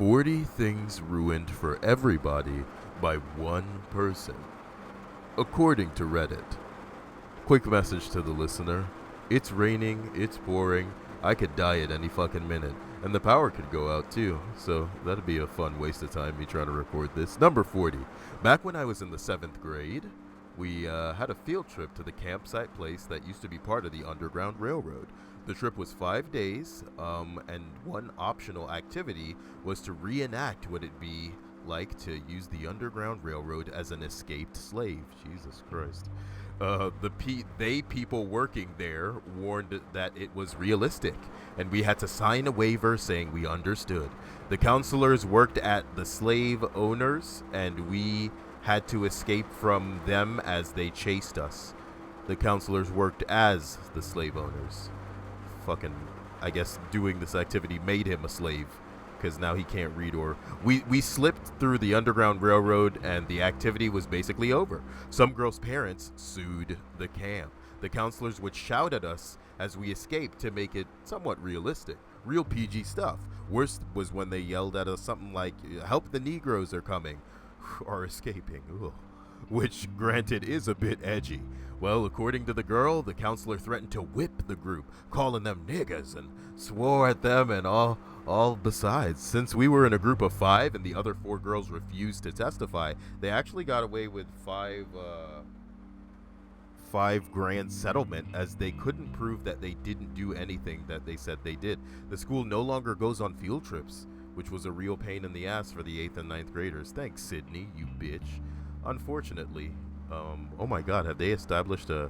40 things ruined for everybody by one person, according to Reddit. Quick message to the listener. It's raining, it's boring, I could die at any fucking minute. And the power could go out too, so that'd be a fun waste of time me trying to record this. Number 40. Back when I was in the 7th grade, we had a field trip to the campsite place that used to be part of the Underground Railroad. The trip was 5 days, and one optional activity was to reenact what it'd be like to use the Underground Railroad as an escaped slave. Jesus Christ. People working there warned that it was realistic, and we had to sign a waiver saying we understood. The counselors worked at the slave owners, and we had to escape from them as they chased us. The counselors worked as the slave owners. Fucking, I guess doing this activity made him a slave, because now he can't read or... We slipped through the Underground Railroad, and the activity was basically over. Some girls' parents sued the camp. The counselors would shout at us as we escaped to make it somewhat realistic. Real PG stuff. Worst was when they yelled at us something like, "Help, the Negroes are coming," or escaping. Ugh. Which, granted, is a bit edgy. Well, according to the girl, the counselor threatened to whip the group, calling them niggas, and swore at them and all besides. Since we were in a group of 5 and the other 4 girls refused to testify, they actually got away with $5,000 settlement, as they couldn't prove that they didn't do anything that they said they did. The school no longer goes on field trips, which was a real pain in the ass for the 8th and 9th graders. Thanks, Sydney, you bitch. Unfortunately, oh my god, have they established a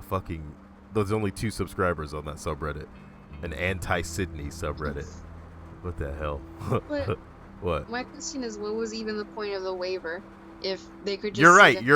fucking... There's only 2 subscribers on that subreddit. An anti-Sydney subreddit. What the hell? What? My question is, what was even the point of the waiver? If they could just... You're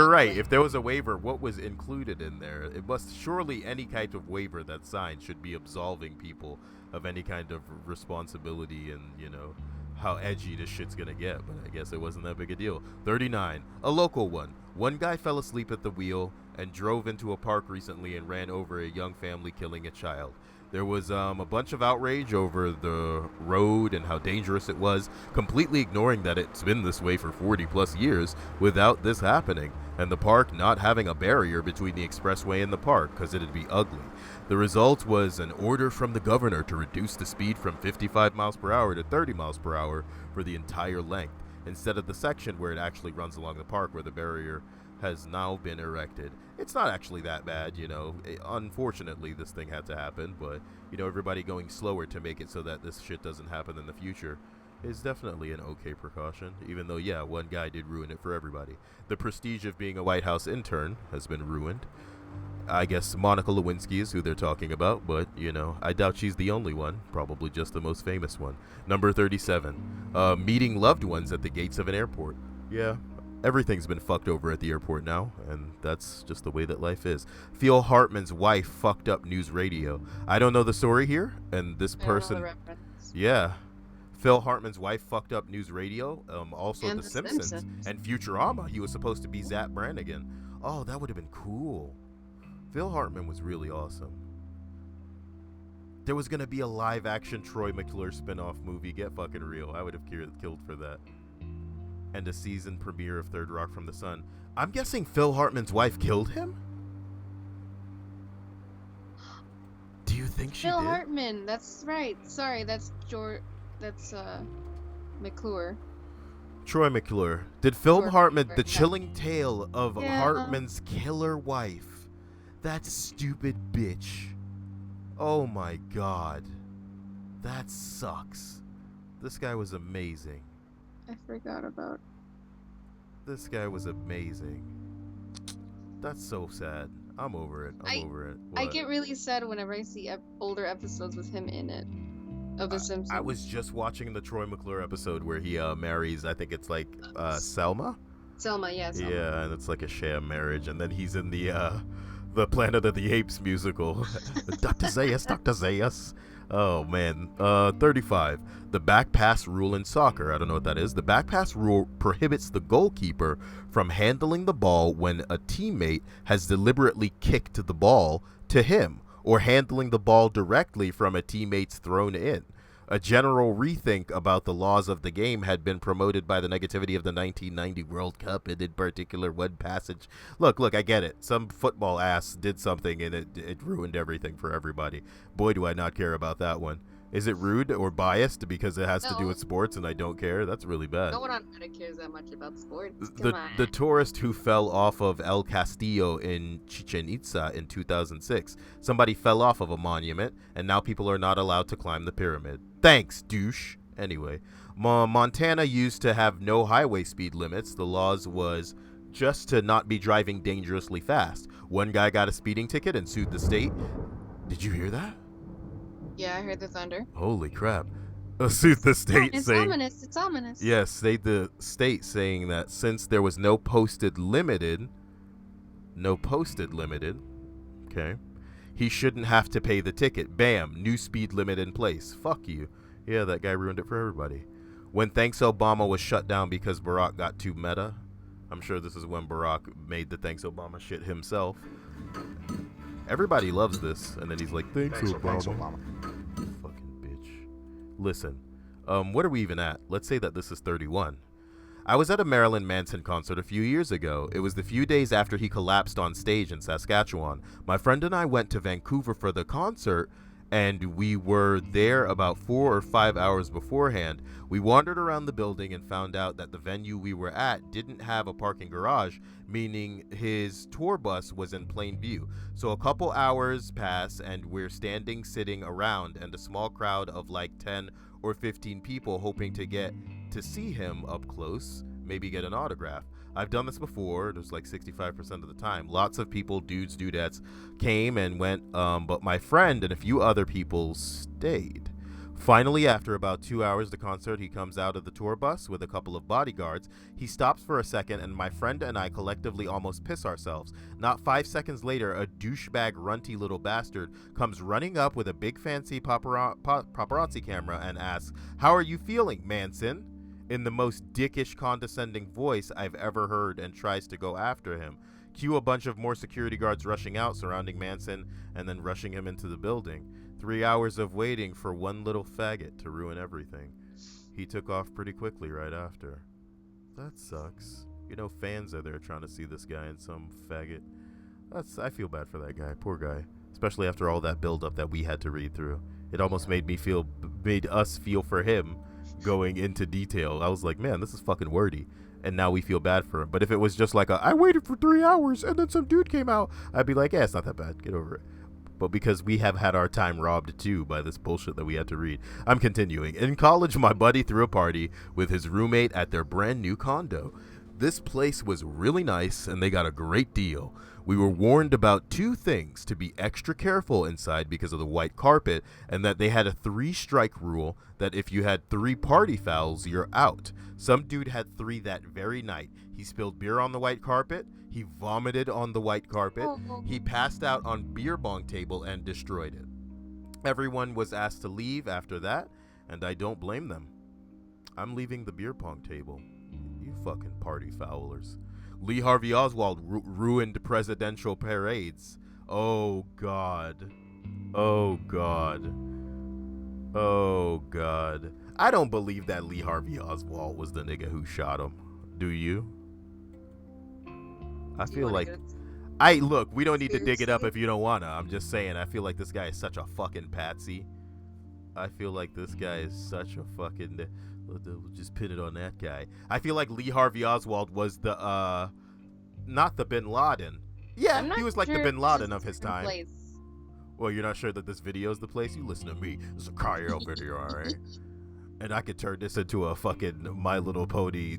right. If there was a waiver, what was included in there? It must... Surely any kind of waiver that's signed should be absolving people of any kind of responsibility and, you know, how edgy this shit's gonna get, but I guess it wasn't that big a deal. 39. A local one. One guy fell asleep at the wheel and drove into a park recently and ran over a young family, killing a child. There was a bunch of outrage over the road and how dangerous it was, completely ignoring that it's been this way for 40 plus years without this happening, and the park not having a barrier between the expressway and the park because it'd be ugly. The result was an order from the governor to reduce the speed from 55 miles per hour to 30 miles per hour for the entire length, instead of the section where it actually runs along the park where the barrier has now been erected. It's not actually that bad, you know. Unfortunately, this thing had to happen, but, you know, everybody going slower to make it so that this shit doesn't happen in the future is definitely an okay precaution, even though, yeah, one guy did ruin it for everybody. The prestige of being a White House intern has been ruined. I guess Monica Lewinsky is who they're talking about, but, you know, I doubt she's the only one, probably just the most famous one. Number 37, meeting loved ones at the gates of an airport. Yeah, everything's been fucked over at the airport now, and that's just the way that life is. Phil Hartman's wife fucked up news radio. I don't know the story here, and this person... Yeah. Phil Hartman's wife fucked up news radio, also and The Simpsons, and Futurama. He was supposed to be Zach Brannigan. Oh, that would have been cool. Phil Hartman was really awesome. There was going to be a live-action Troy McClure spin-off movie. Get fucking real. I would have killed for that. And a season premiere of Third Rock from the Sun. I'm guessing Phil Hartman's wife killed him? Do you think she did? Phil Hartman, that's right. Sorry, that's McClure. Troy McClure. Did Phil Hartman, right, the chilling tale of Yeah. Hartman's killer wife. That stupid bitch. Oh my god. That sucks. This guy was amazing. I forgot about. This guy was amazing. That's so sad. I'm over it. I'm over it. I What? get really sad whenever I see older episodes with him in it of The Simpsons. I was just watching the Troy McClure episode where he marries, I think it's like Selma? Selma, yeah. Selma. Yeah, and it's like a sham marriage, and then he's in the Planet of the Apes musical. Dr. Zayas, Dr. Zayas. Oh, man. 35. The back pass rule in soccer. I don't know what that is. The back pass rule prohibits the goalkeeper from handling the ball when a teammate has deliberately kicked the ball to him, or handling the ball directly from a teammate's thrown in. A general rethink about the laws of the game had been promoted by the negativity of the 1990 World Cup, and in particular one passage. Look, I get it. Some football ass did something and it ruined everything for everybody. Boy, do I not care about that one. Is it rude or biased because it has to do with sports and I don't care? That's really bad. No one on Reddit cares that much about sports. The tourist who fell off of El Castillo in Chichen Itza in 2006. Somebody fell off of a monument, and now people are not allowed to climb the pyramid. Thanks, douche. Anyway, Montana used to have no highway speed limits. The laws was just to not be driving dangerously fast. One guy got a speeding ticket and sued the state. Did you hear that? Yeah, I heard the thunder. Holy crap. Sued the state saying... It's ominous. Yes, the state saying that since there was no posted limited, okay, he shouldn't have to pay the ticket. Bam, new speed limit in place. Fuck you. Yeah, that guy ruined it for everybody. When Thanks Obama was shut down because Barack got too meta. I'm sure this is when Barack made the Thanks Obama shit himself. Everybody loves this, and then he's like, Thanks Obama. Fucking bitch. Listen, what are we even at? Let's say that this is 31. I was at a Marilyn Manson concert a few years ago. It was the few days after he collapsed on stage in Saskatchewan. My friend and I went to Vancouver for the concert, and we were there about 4 or 5 hours beforehand. We wandered around the building and found out that the venue we were at didn't have a parking garage, meaning his tour bus was in plain view. So a couple hours pass, and we're sitting around, and a small crowd of like 10 or 15 people hoping to get to see him up close, maybe get an autograph. I've done this before. It was like 65% of the time. Lots of people, dudes, dudettes, came and went, but my friend and a few other people stayed. Finally, after about 2 hours of the concert, he comes out of the tour bus with a couple of bodyguards. He stops for a second, and my friend and I collectively almost piss ourselves. Not 5 seconds later, a douchebag, runty little bastard comes running up with a big fancy paparazzi camera and asks, "How are you feeling, Manson?" in the most dickish, condescending voice I've ever heard, and tries to go after him. Cue a bunch of more security guards rushing out, surrounding Manson, and then rushing him into the building. 3 hours of waiting for one little faggot to ruin everything. He took off pretty quickly right after. That sucks. You know, fans are there trying to see this guy and some faggot. I feel bad for that guy. Poor guy. Especially after all that build-up that we had to read through. It almost made us feel for him going into detail. I was like, man, this is fucking wordy. And now we feel bad for him. But if it was just like I waited for 3 hours and then some dude came out, I'd be like, yeah, it's not that bad. Get over it. But because we have had our time robbed too by this bullshit that we had to read. I'm continuing. In college, my buddy threw a party with his roommate at their brand new condo. This place was really nice and they got a great deal. We were warned about 2 things: to be extra careful inside because of the white carpet, and that they had a 3-strike rule that if you had 3 party fouls, you're out. Some dude had 3 that very night. He spilled beer on the white carpet. He vomited on the white carpet. He passed out on beer bong table and destroyed it. Everyone was asked to leave after that, and I don't blame them. I'm leaving the beer pong table. You fucking party foulers. Lee Harvey Oswald ruined presidential parades. Oh, God. Oh, God. Oh, God. I don't believe that Lee Harvey Oswald was the nigga who shot him. Do you? I feel like... Look, we don't need to dig it up if you don't wanna. I'm just saying, I feel like this guy is such a fucking patsy. I feel like this guy is such a fucking... We'll just pin it on that guy. I feel like Lee Harvey Oswald was the, not the Bin Laden. Yeah, he was like the Bin Laden of his time. Well, you're not sure that this video is the place? You listen to me. This is a Kyle video, alright? And I could turn this into a fucking My Little Pony,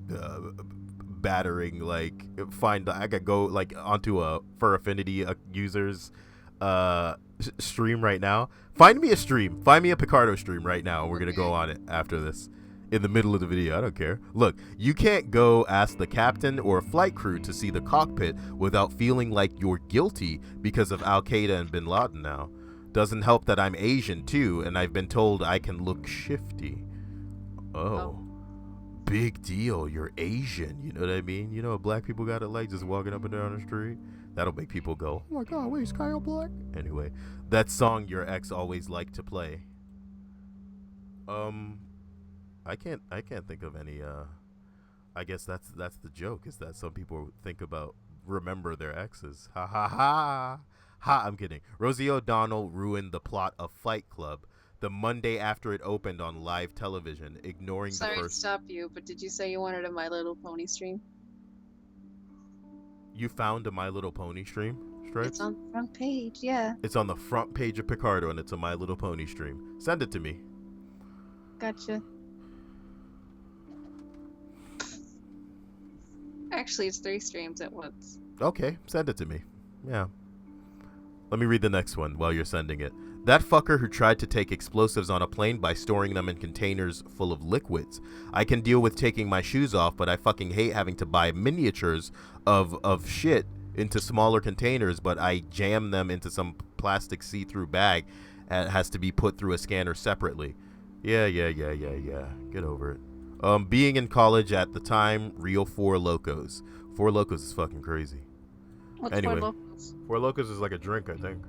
battering, like, I could go, like, onto a Fur Affinity users, stream right now. Find me a stream. Find me a Picardo stream right now. We're gonna go on it after this. In the middle of the video, I don't care. Look, you can't go ask the captain or a flight crew to see the cockpit without feeling like you're guilty because of Al-Qaeda and Bin Laden now. Doesn't help that I'm Asian too, and I've been told I can look shifty. Oh. Big deal, you're Asian, you know what I mean? You know, black people got it like just walking up and down the street. That'll make people go, oh my god, wait, is Kyle black? Anyway, that song your ex always liked to play. Um, I can't think of any. I guess that's the joke, is that some people remember their exes. Ha ha ha. Ha, I'm kidding. Rosie O'Donnell ruined the plot of Fight Club the Monday after it opened on live television, ignoring the Sorry to first. stop you, but did you say you wanted a My Little Pony stream? You found a My Little Pony stream, It's Stripes? on the front page, yeah. It's on the front page of Picardo, and it's a My Little Pony stream. Send it to me. Gotcha. Actually, it's 3 streams at once. Okay, send it to me. Yeah. Let me read the next one while you're sending it. That fucker who tried to take explosives on a plane by storing them in containers full of liquids. I can deal with taking my shoes off, but I fucking hate having to buy miniatures of shit into smaller containers, but I jam them into some plastic see-through bag and it has to be put through a scanner separately. Yeah. Get over it. Being in college at the time, real Four Locos. Four Locos is fucking crazy. What's Anyway. for locals? Four Locos is like a drink, I think.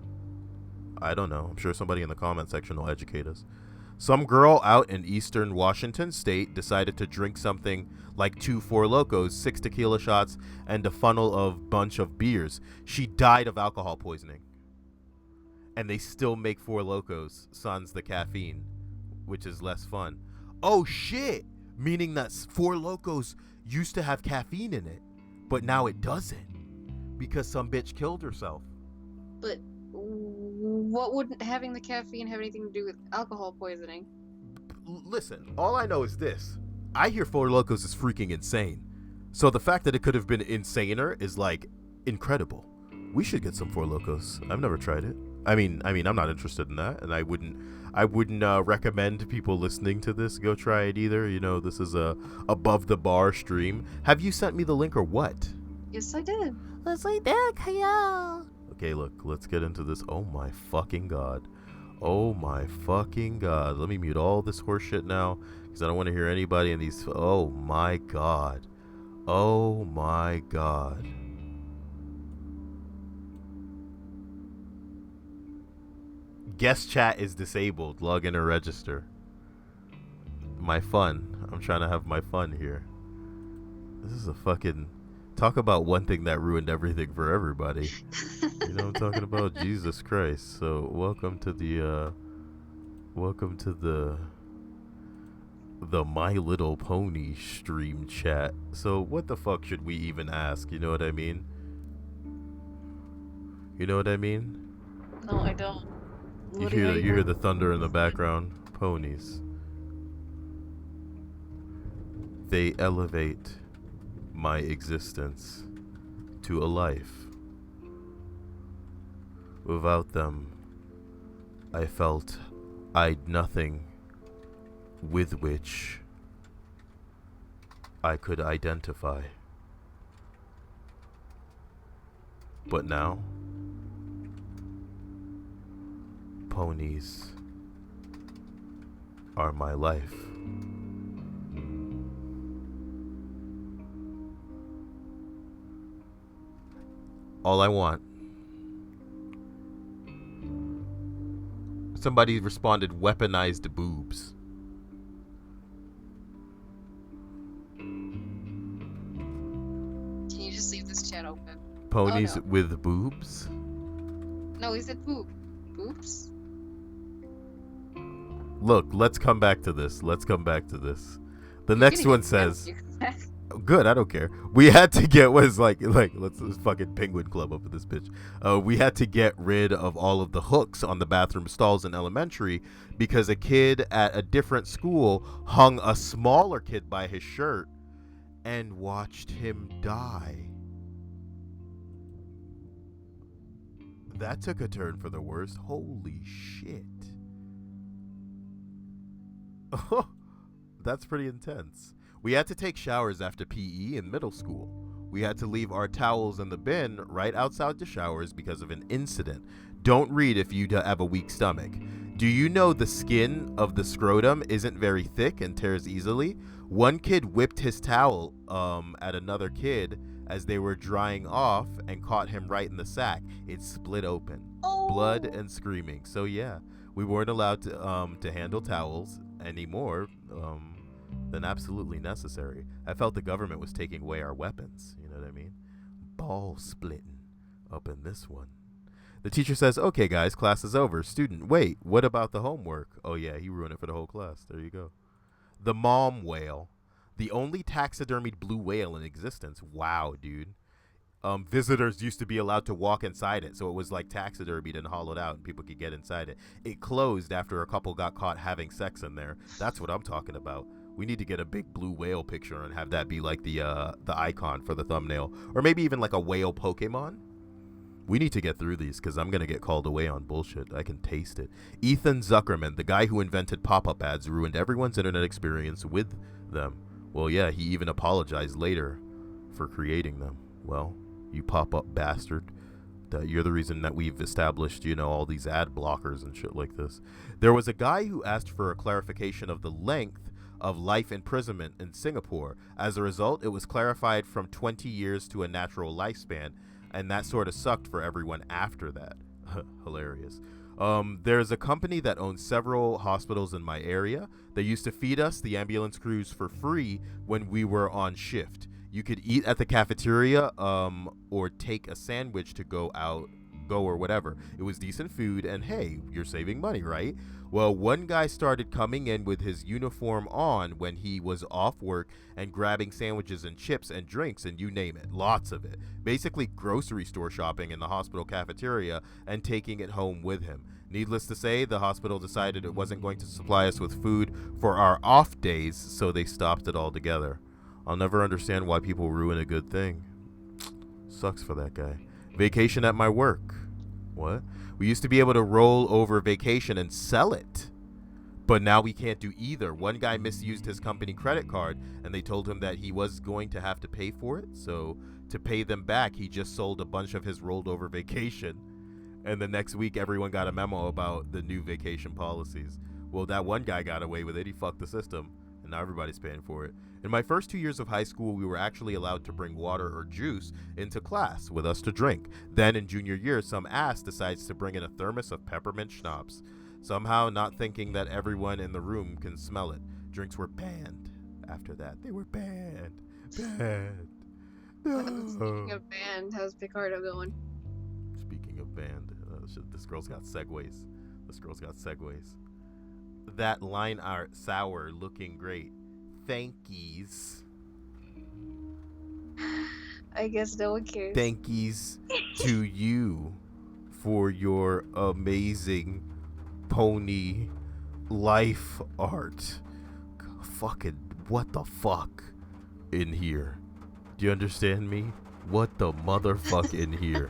I don't know. I'm sure somebody in the comment section will educate us. Some girl out in eastern Washington state decided to drink something like 2 Four Locos, 6 tequila shots, and a funnel of bunch of beers. She died of alcohol poisoning. And they still make Four Locos sans the caffeine, which is less fun. Oh shit! Meaning that Four Locos used to have caffeine in it, but now it doesn't because some bitch killed herself. But what would having the caffeine have anything to do with alcohol poisoning? Listen, all I know is this. I hear Four Locos is freaking insane. So the fact that it could have been insaner is like incredible. We should get some Four Locos. I've never tried it. I mean, I'm not interested in that, and I wouldn't recommend people listening to this go try it either. You know, this is a above the bar stream. Have you sent me the link or what? Yes, I did. Yes, I did, Kaya. Okay, look, let's get into this. Oh my fucking god. Oh my fucking god. Let me mute all this horse shit now, because I don't want to hear anybody in these. Oh my god. Oh my god. Guest chat is disabled. Log in or register. My fun. I'm trying to have my fun here. This is a fucking... Talk about one thing that ruined everything for everybody. You know what I'm talking about? Jesus Christ. So, welcome to the My Little Pony stream chat. So, what the fuck should we even ask? You know what I mean? You know what I mean? No, I don't. You hear the thunder in the background. Ponies. They elevate my existence to a life. Without them, I felt I'd nothing with which I could identify. But now, ponies are my life. All I want. Somebody responded, weaponized boobs. Can you just leave this chat open? Ponies Oh, no. with boobs? No, he said poop. Oops. Look, let's come back to this. The next one says, good, I don't care. We had to get let's fucking penguin club up with this bitch. We had to get rid of all of the hooks on the bathroom stalls in elementary because a kid at a different school hung a smaller kid by his shirt and watched him die. That took a turn for the worse. Holy shit. That's pretty intense. We had to take showers after PE in middle school. We had to leave our towels in the bin right outside the showers because of an incident. Don't read if you have a weak stomach. Do you know the skin of the scrotum isn't very thick and tears easily? One kid whipped his towel at another kid as they were drying off and caught him right in the sack. It split open. Oh. Blood and screaming. So yeah, we weren't allowed to handle towels, any more than absolutely necessary. I felt the government was taking away our weapons. You know what I mean? Ball splitting up in this one. The teacher says, okay, guys, class is over. Student, wait, what about the homework? Oh, yeah, he ruined it for the whole class. There you go. The mom whale. The only taxidermied blue whale in existence. Wow, dude. Visitors used to be allowed to walk inside it, so it was like taxidermied and hollowed out, and people could get inside it. It closed after a couple got caught having sex in there. That's what I'm talking about. We need to get a big blue whale picture and have that be like the icon for the thumbnail, or maybe even like a whale Pokemon. We need to get through these because I'm going to get called away on bullshit. I can taste it. Ethan Zuckerman, the guy who invented pop-up ads, ruined everyone's internet experience with them. Well, yeah, he even apologized later for creating them. Well, you pop-up bastard. You're the reason that we've established, all these ad blockers and shit like this. There was a guy who asked for a clarification of the length of life imprisonment in Singapore. As a result, it was clarified from 20 years to a natural lifespan. And that sort of sucked for everyone after that. Hilarious. There's a company that owns several hospitals in my area. They used to feed us, the ambulance crews, for free when we were on shift. You could eat at the cafeteria or take a sandwich to go or whatever. It was decent food, and hey, you're saving money, right? Well, one guy started coming in with his uniform on when he was off work and grabbing sandwiches and chips and drinks and you name it, lots of it. Basically grocery store shopping in the hospital cafeteria and taking it home with him. Needless to say, the hospital decided it wasn't going to supply us with food for our off days, so they stopped it altogether. I'll never understand why people ruin a good thing. Sucks for that guy. Vacation at my work. What? We used to be able to roll over vacation and sell it. But now we can't do either. One guy misused his company credit card and they told him that he was going to have to pay for it. So to pay them back, he just sold a bunch of his rolled over vacation. And the next week, everyone got a memo about the new vacation policies. Well, that one guy got away with it. He fucked the system. And now everybody's paying for it. In my first 2 years of high school, we were actually allowed to bring water or juice into class with us to drink. Then in junior year, some ass decides to bring in a thermos of peppermint schnapps. Somehow not thinking that everyone in the room can smell it. Drinks were banned. After that, they were banned. Banned. No. Speaking of band, how's Picardo going? Speaking of band, this girl's got segues. That line art, sour, looking great. Thankies. I guess no one cares. Thankies to you for your amazing pony life art. Fucking what the fuck in here? Do you understand me? What the motherfuck in here?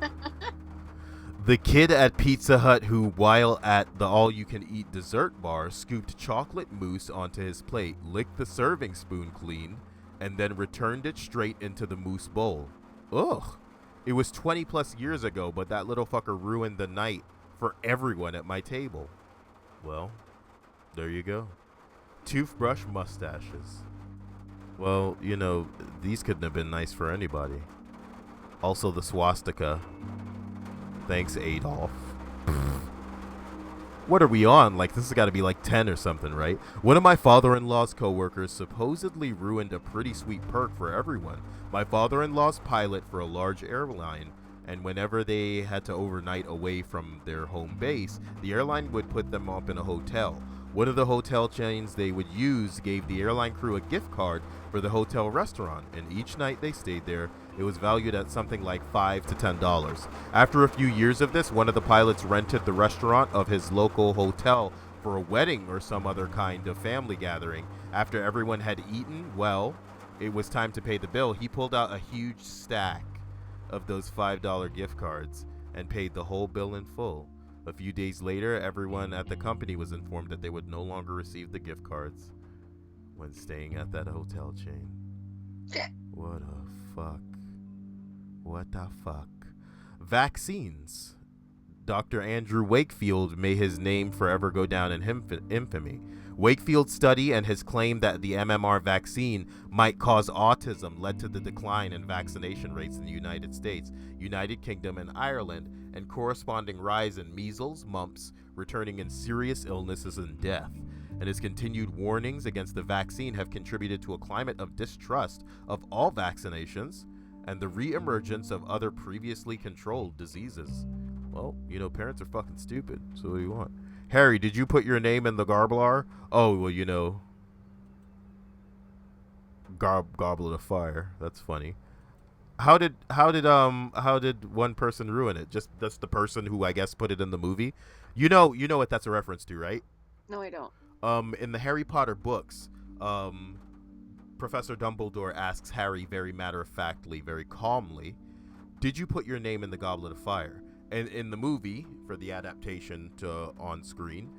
The kid at Pizza Hut who, while at the all-you-can-eat dessert bar, scooped chocolate mousse onto his plate, licked the serving spoon clean, and then returned it straight into the mousse bowl. Ugh. It was 20 plus years ago, but that little fucker ruined the night for everyone at my table. Well, there you go. Toothbrush mustaches. Well, these couldn't have been nice for anybody. Also the swastika. Thanks, Adolf. What are we on? Like, this has got to be like 10 or something, right? One of my father-in-law's coworkers supposedly ruined a pretty sweet perk for everyone. My father-in-law's pilot for a large airline, and whenever they had to overnight away from their home base, the airline would put them up in a hotel. One of the hotel chains they would use gave the airline crew a gift card for the hotel restaurant, and each night they stayed there, it was valued at something like $5 to $10. After a few years of this, one of the pilots rented the restaurant of his local hotel for a wedding or some other kind of family gathering. After everyone had eaten, well, it was time to pay the bill. He pulled out a huge stack of those $5 gift cards and paid the whole bill in full. A few days later, everyone at the company was informed that they would no longer receive the gift cards when staying at that hotel chain. What a fuck. What the fuck? Vaccines. Dr. Andrew Wakefield, may his name forever go down in infamy. Wakefield's study and his claim that the MMR vaccine might cause autism led to the decline in vaccination rates in the United States, United Kingdom, and Ireland, and corresponding rise in measles, mumps, returning in serious illnesses and death. and his continued warnings against the vaccine have contributed to a climate of distrust of all vaccinations and the re-emergence of other previously controlled diseases. Well, parents are fucking stupid, so what do you want? Harry, did you put your name in the garblar? Oh, well, goblet of fire. That's funny. How did one person ruin it? Just that's the person who I guess put it in the movie. You know what that's a reference to, right? No, I don't. In the Harry Potter books, Professor Dumbledore asks Harry very matter-of-factly, very calmly, "Did you put your name in the Goblet of Fire?" And in the movie, for the adaptation to on screen,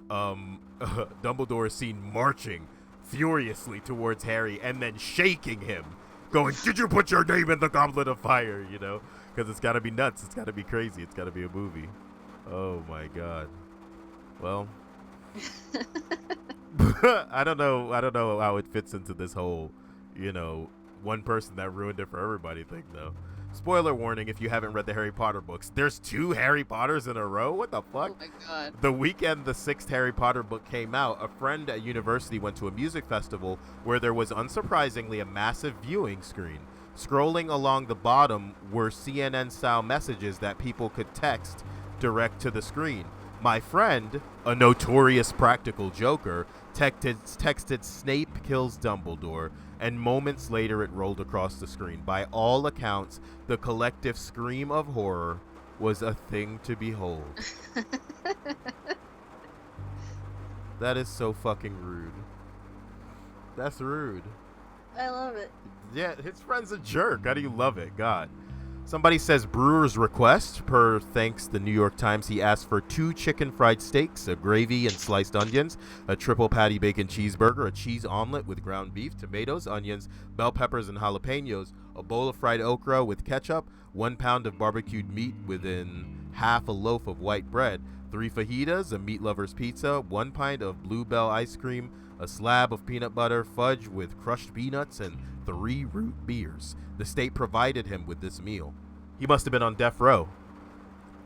Dumbledore is seen marching furiously towards Harry and then shaking him, going, "Did you put your name in the Goblet of Fire?" Because it's got to be nuts. It's got to be crazy. It's got to be a movie. Oh, my God. Well, I don't know how it fits into this whole, one person that ruined it for everybody thing, though. Spoiler warning, if you haven't read the Harry Potter books, there's 2 Harry Potters in a row? What the fuck? Oh my God. The weekend the 6th Harry Potter book came out, a friend at university went to a music festival where there was unsurprisingly a massive viewing screen. Scrolling along the bottom were CNN-style messages that people could text direct to the screen. My friend, a notorious practical joker, texted "Snape kills Dumbledore," and moments later it rolled across the screen. By all accounts, the collective scream of horror was a thing to behold. That is so fucking rude. That's rude. I love it. Yeah, his friend's a jerk. How do you love it? God. Somebody says Brewer's request, per thanks the New York Times, he asked for 2 chicken fried steaks, a gravy and sliced onions, a triple patty bacon cheeseburger, a cheese omelet with ground beef, tomatoes, onions, bell peppers, and jalapenos, a bowl of fried okra with ketchup, 1 pound of barbecued meat within half a loaf of white bread, 3 fajitas, a meat lover's pizza, 1 pint of Bluebell ice cream, a slab of peanut butter, fudge with crushed peanuts, and 3 root beers. The state provided him with this meal. He must have been on death row.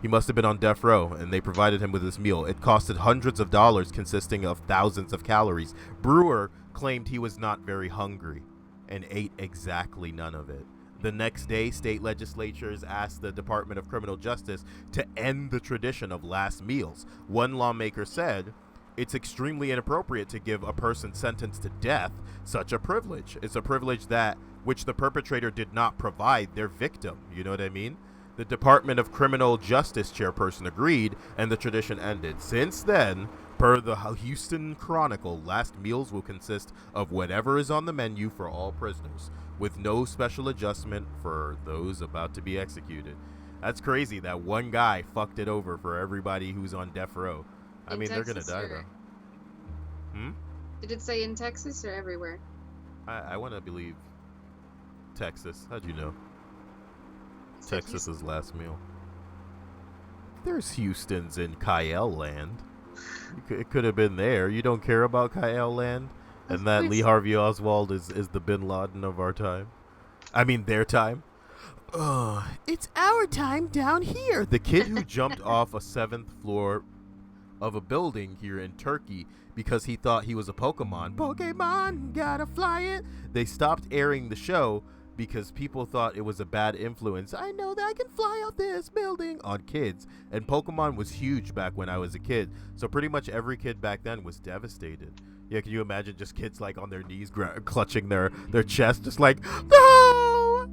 And they provided him with this meal. It costed hundreds of dollars, consisting of thousands of calories. Brewer claimed he was not very hungry and ate exactly none of it. The next day, state legislatures asked the Department of Criminal Justice to end the tradition of last meals. One lawmaker said, "It's extremely inappropriate to give a person sentenced to death such a privilege. It's a privilege that which the perpetrator did not provide their victim." You know what I mean? The Department of Criminal Justice chairperson agreed, and the tradition ended. Since then, per the Houston Chronicle, last meals will consist of whatever is on the menu for all prisoners, with no special adjustment for those about to be executed. That's crazy that one guy fucked it over for everybody who's on death row. I mean, they're gonna die, though. Did it say in Texas or everywhere? I want to believe Texas. How'd you know? Texas's last meal. There's Houston's in Kyle land. It could have been there. You don't care about Kyle land? And that Lee Harvey Oswald is the Bin Laden of our time? I mean, their time? It's our time down here. The kid who jumped off a 7th floor of a building here in Turkey because he thought he was a Pokemon, gotta fly it. They stopped airing the show because people thought it was a bad influence. I know that I can fly out this building on kids. And Pokemon was huge back when I was a kid. So pretty much every kid back then was devastated. Yeah, can you imagine just kids like on their knees clutching their chest, just like, no!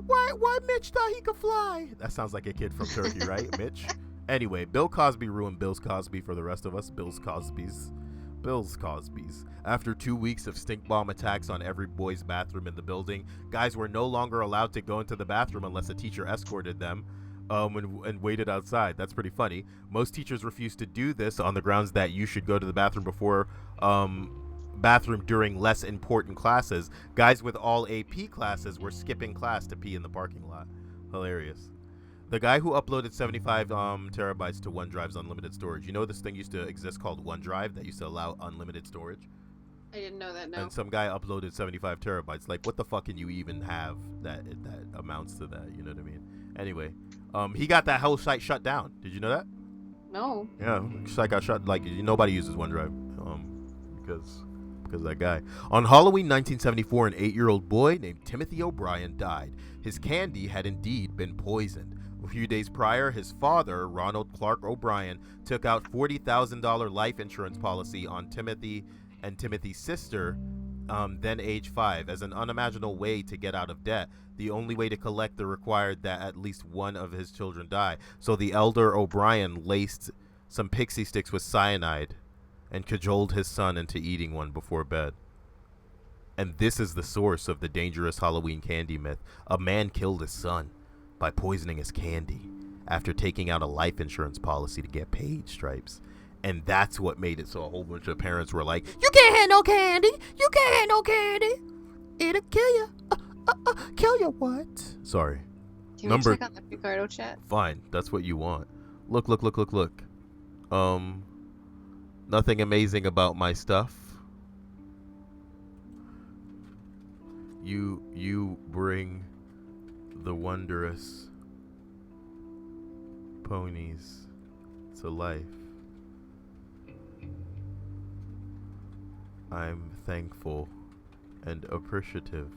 Why Mitch thought he could fly? That sounds like a kid from Turkey, right, Mitch? Anyway, Bill Cosby ruined Bill's Cosby for the rest of us. Bill's Cosby's. After 2 weeks of stink bomb attacks on every boy's bathroom in the building, guys were no longer allowed to go into the bathroom unless a teacher escorted them and waited outside. That's pretty funny. Most teachers refused to do this on the grounds that you should go to the bathroom during less important classes. Guys with all AP classes were skipping class to pee in the parking lot. Hilarious. The guy who uploaded 75 terabytes to OneDrive's unlimited storage. You know this thing used to exist called OneDrive that used to allow unlimited storage? I didn't know that, no. And some guy uploaded 75 terabytes. Like, what the fuck can you even have that amounts to that? You know what I mean? Anyway, he got that whole site shut down. Did you know that? No. Yeah, site got shut. Like, nobody uses OneDrive. because that guy. On Halloween 1974, an 8-year-old boy named Timothy O'Brien died. His candy had indeed been poisoned. A few days prior, his father, Ronald Clark O'Brien, took out $40,000 life insurance policy on Timothy and Timothy's sister, then age 5, as an unimaginable way to get out of debt. The only way to collect the required that at least one of his children die. So the elder O'Brien laced some pixie sticks with cyanide and cajoled his son into eating one before bed. And this is the source of the dangerous Halloween candy myth. A man killed his son by poisoning his candy after taking out a life insurance policy to get paid, Stripes. And that's what made it so a whole bunch of parents were like, you can't have no candy. You can't have no candy. It'll kill you. Kill you what? Sorry. Can we check on the Picardo chat? Fine. That's what you want. Look. Nothing amazing about my stuff. You bring the wondrous ponies to life. I'm thankful and appreciative.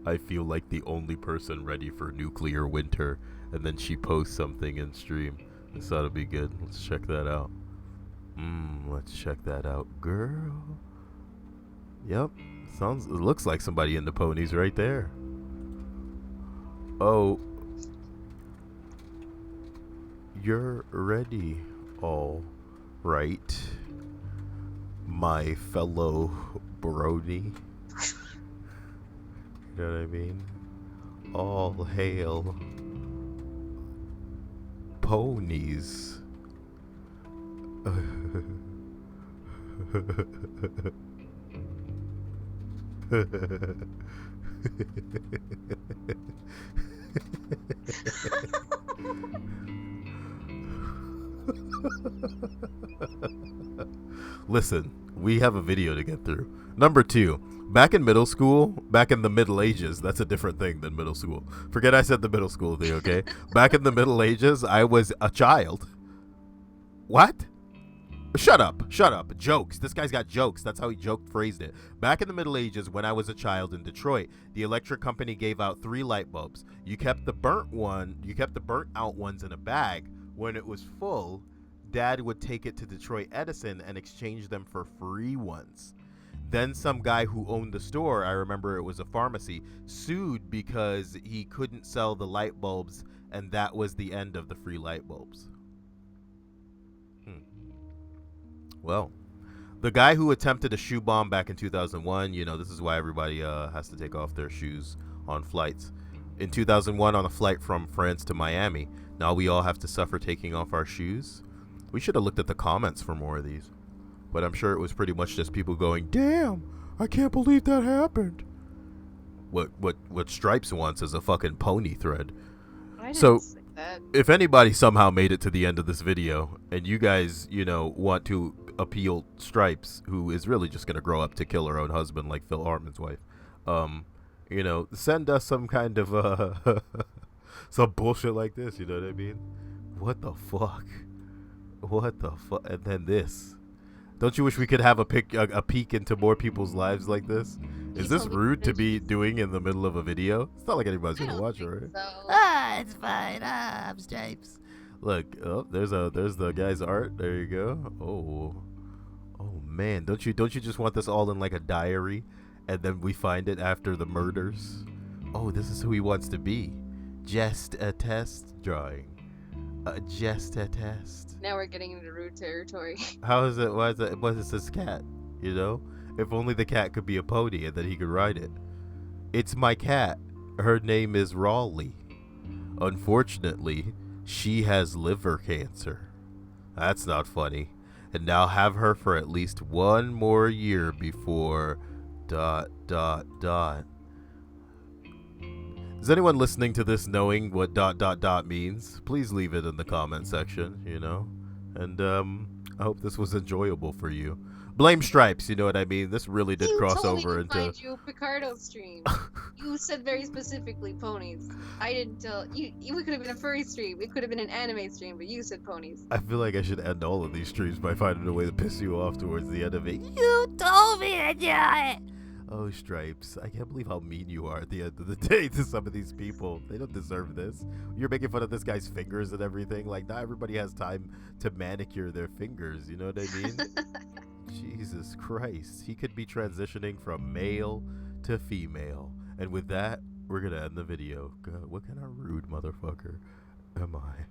I feel like the only person ready for nuclear winter, and then she posts something in stream. This ought to be good. Let's check that out. Let's check that out, girl. Yep, it looks like somebody in the ponies right there. Oh, you're ready, all right, my fellow brony. You know what I mean? All hail ponies. Listen, we have a video to get through. Number 2, back in middle school, back in the Middle Ages, that's a different thing than middle school. Forget I said the middle school thing, okay? Back in the Middle Ages, I was a child. What? Shut up. Jokes. This guy's got jokes. That's how he phrased it. Back in the Middle Ages, when I was a child in Detroit, the electric company gave out 3 light bulbs. You kept the burnt out ones in a bag. When it was full, Dad would take it to Detroit Edison and exchange them for free ones. Then some guy who owned the store, I remember it was a pharmacy, sued because he couldn't sell the light bulbs, and that was the end of the free light bulbs. Well, the guy who attempted a shoe bomb back in 2001, this is why everybody has to take off their shoes on flights. In 2001, on a flight from France to Miami, now we all have to suffer taking off our shoes. We should have looked at the comments for more of these. But I'm sure it was pretty much just people going, damn, I can't believe that happened. What Stripes wants is a fucking pony thread. I didn't So say that. if anybody somehow made it to the end of this video and you guys, want to appeal Stripes, who is really just going to grow up to kill her own husband like Phil Hartman's wife, send us some kind of some bullshit like this, you know what I mean? What the fuck? And then this. Don't you wish we could have a peek into more people's lives like this? Is this rude to be doing in the middle of a video? It's not like anybody's gonna watch it, right? So. It's fine. I'm Stripes. Look, there's the guy's art. There you go. Oh man, don't you just want this all in like a diary, and then we find it after the murders? Oh, this is who he wants to be. Just a test drawing. Just a test. Now we're getting into rude territory. How is it? Why is it? What is this cat? If only the cat could be a pony and then he could ride it. It's my cat. Her name is Raleigh. Unfortunately, she has liver cancer. That's not funny. And now have her for at least 1 more year before ... Is anyone listening to this knowing what ... means? Please leave it in the comment section, And I hope this was enjoyable for you. Blame Stripes, you know what I mean? This really did You cross told me over to into. find you a Picardo stream. You said very specifically ponies. I didn't tell you. We could have been a furry stream. It could have been an anime stream, but you said ponies. I feel like I should end all of these streams by finding a way to piss you off towards the end of it. You told me to do it! Oh, Stripes, I can't believe how mean you are at the end of the day to some of these people. They don't deserve this. You're making fun of this guy's fingers and everything. Like, not everybody has time to manicure their fingers, you know what I mean? Jesus Christ. He could be transitioning from male to female. And with that, we're gonna end the video. God, what kind of rude motherfucker am I?